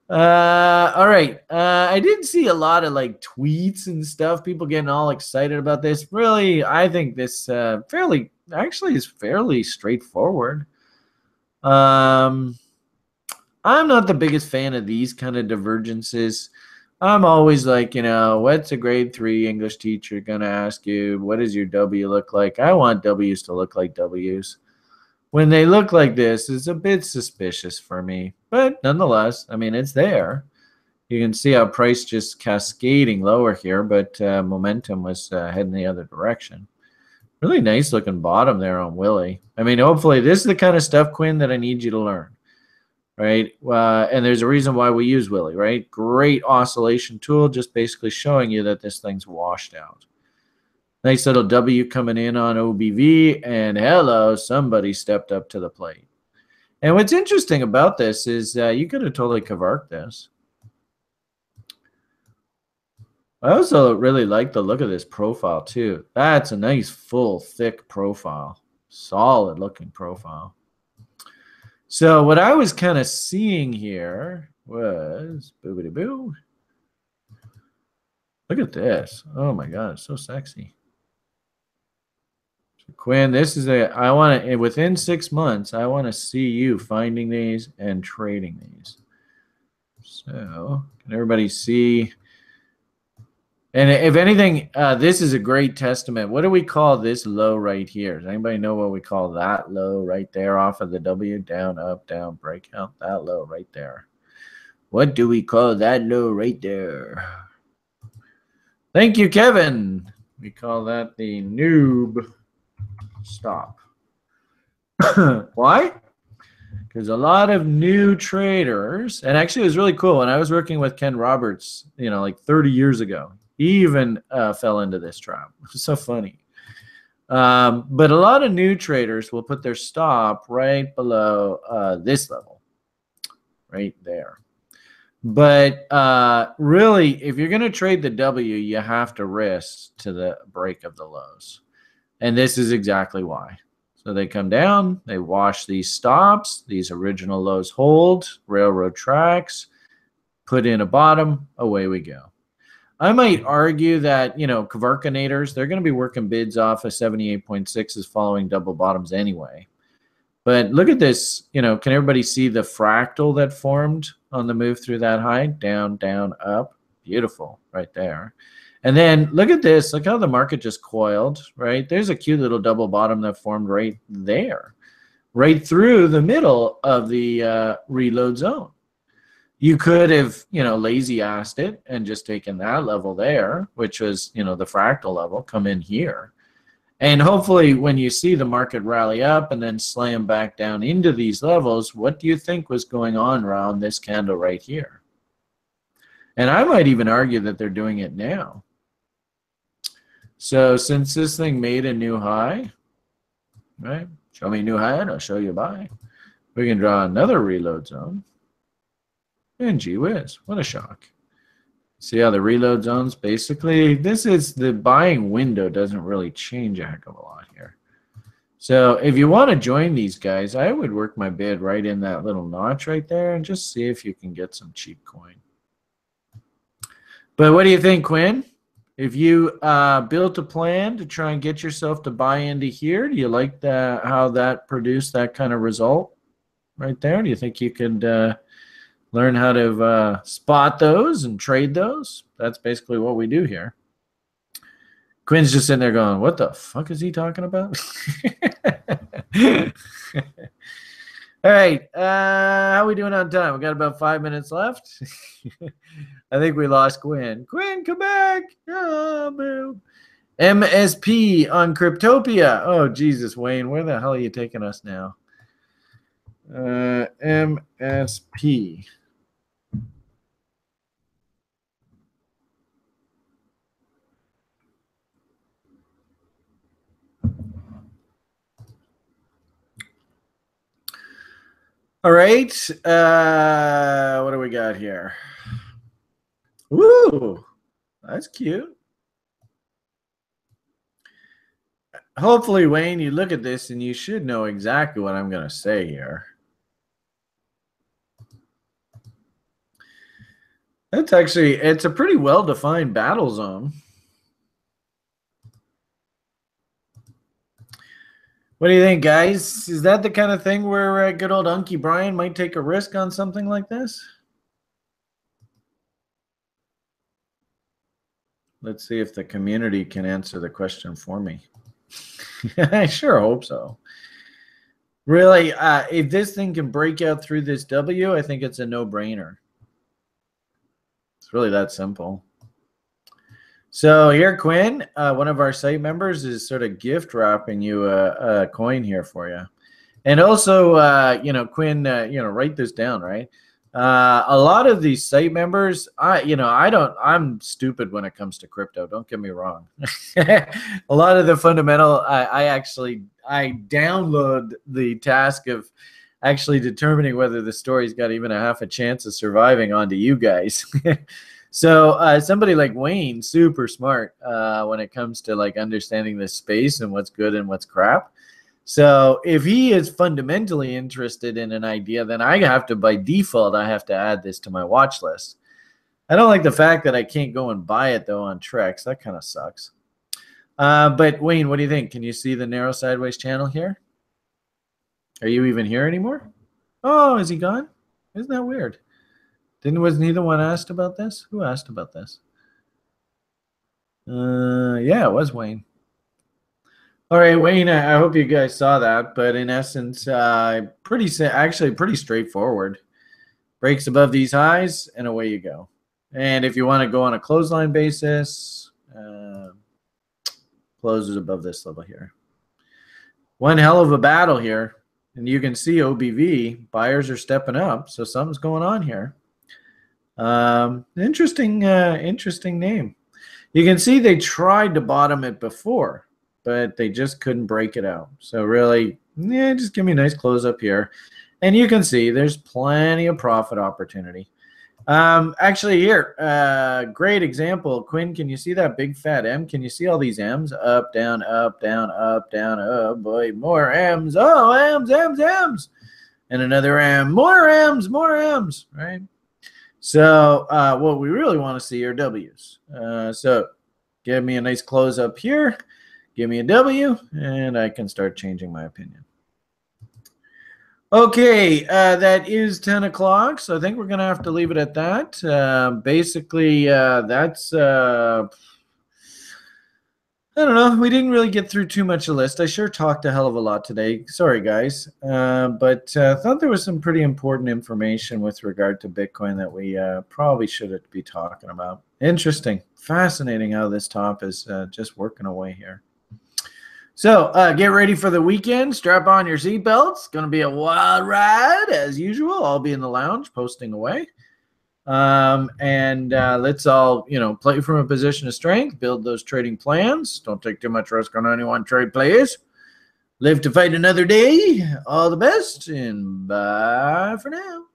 All right. I did see a lot of like tweets and stuff. People getting all excited about this. Really, I think this is fairly straightforward. I'm not the biggest fan of these kind of divergences. I'm always like, what's a grade 3 English teacher going to ask you? What does your W look like? I want W's to look like W's. When they look like this, it's a bit suspicious for me. But nonetheless, I mean, it's there. You can see how price just cascading lower here, but momentum was heading the other direction. Really nice looking bottom there on Willie. I mean, hopefully this is the kind of stuff, Quinn, that I need you to learn, right? And there's a reason why we use Willie, right? Great oscillation tool, just basically showing you that this thing's washed out. Nice little W coming in on OBV, and hello, somebody stepped up to the plate. And what's interesting about this is you could have totally Kavarked this. I also really like the look of this profile too. That's a nice, full, thick profile. Solid looking profile. So what I was kind of seeing here was boobity-boo. Look at this. Oh my God, it's so sexy. So Quinn, this is within 6 months, I want to see you finding these and trading these. So can everybody see? And if anything, this is a great testament. What do we call this low right here? Does anybody know what we call that low right there off of the W? Down, up, down, breakout. That low right there. What do we call that low right there? Thank you, Kevin. We call that the noob stop. Why? Because a lot of new traders, and actually it was really cool when I was working with Ken Roberts, like 30 years ago. He even fell into this trap. It's so funny. But a lot of new traders will put their stop right below this level, right there. But really, if you're going to trade the W, you have to risk to the break of the lows. And this is exactly why. So they come down, they wash these stops, these original lows hold, railroad tracks, put in a bottom, away we go. I might argue that, Kavarkanators, they're going to be working bids off of 78.6s following double bottoms anyway. But look at this, can everybody see the fractal that formed on the move through that high? Down, down, up. Beautiful right there. And then look at this. Look how the market just coiled, right? There's a cute little double bottom that formed right there, right through the middle of the reload zone. You could have, lazy-assed it and just taken that level there, which was, the fractal level, come in here. And hopefully when you see the market rally up and then slam back down into these levels, what do you think was going on around this candle right here? And I might even argue that they're doing it now. So since this thing made a new high, right? Show me a new high and I'll show you a buy. We can draw another reload zone. And gee whiz, what a shock. See how the reload zones basically, this is the buying window doesn't really change a heck of a lot here. So if you want to join these guys, I would work my bid right in that little notch right there and just see if you can get some cheap coin. But what do you think, Quinn? If you built a plan to try and get yourself to buy into here, do you like how that produced that kind of result right there? Do you think you could learn how to spot those and trade those? That's basically what we do here. Quinn's just sitting there going, what the fuck is he talking about? All right. How are we doing on time? We got about 5 minutes left. I think we lost Quinn. Quinn, come back. Oh, boo. MSP on Cryptopia. Oh, Jesus, Wayne. Where the hell are you taking us now? MSP. All right. What do we got here? Woo, that's cute. Hopefully, Wayne, you look at this and you should know exactly what I'm going to say here. That's actually, it's a pretty well-defined battle zone. What do you think, guys? Is that the kind of thing where good old Unky Brian might take a risk on something like this? Let's see if the community can answer the question for me. I sure hope so. Really, if this thing can break out through this W, I think it's a no-brainer. It's really that simple. So here, Quinn, one of our site members is sort of gift wrapping you a coin here for you. And also, you know, Quinn, you know, write this down, right? A lot of these site members, I'm stupid when it comes to crypto. Don't get me wrong. A lot of the fundamental, I download the task of actually determining whether the story's got even a half a chance of surviving onto you guys. So somebody like Wayne, super smart when it comes to like understanding this space and what's good and what's crap. So if he is fundamentally interested in an idea, then I have to, by default, I have to add this to my watch list. I don't like the fact that I can't go and buy it, though, on Trex. That kind of sucks. But, Wayne, what do you think? Can you see the narrow sideways channel here? Are you even here anymore? Oh, is he gone? Isn't that weird? Was neither one asked about this? Who asked about this? Yeah, it was Wayne. All right, Wayne, I hope you guys saw that, but in essence, pretty straightforward. Breaks above these highs, and away you go. And if you want to go on a clothesline basis, closes above this level here. One hell of a battle here, and you can see OBV, buyers are stepping up, so something's going on here. Interesting name. You can see they tried to bottom it before, but they just couldn't break it out. So really, yeah, just give me a nice close up here. And you can see there's plenty of profit opportunity. Actually here, great example. Quinn, can you see that big fat M? Can you see all these M's? Up, down, up, down, up, down, up. Boy, more M's. Oh, M's, M's, M's. And another M. More M's, right? So what we really want to see are W's. So give me a nice close up here. Give me a W, and I can start changing my opinion. Okay, that is 10 o'clock, so I think we're going to have to leave it at that. Basically, that's, I don't know. We didn't really get through too much of the list. I sure talked a hell of a lot today. Sorry, guys. But I thought there was some pretty important information with regard to Bitcoin that we probably should be talking about. Interesting. Fascinating how this top is just working away here. So get ready for the weekend. Strap on your seatbelts. It's going to be a wild ride as usual. I'll be in the lounge posting away. And let's all, play from a position of strength, build those trading plans. Don't take too much risk on any one trade, please. Live to fight another day. All the best, and bye for now.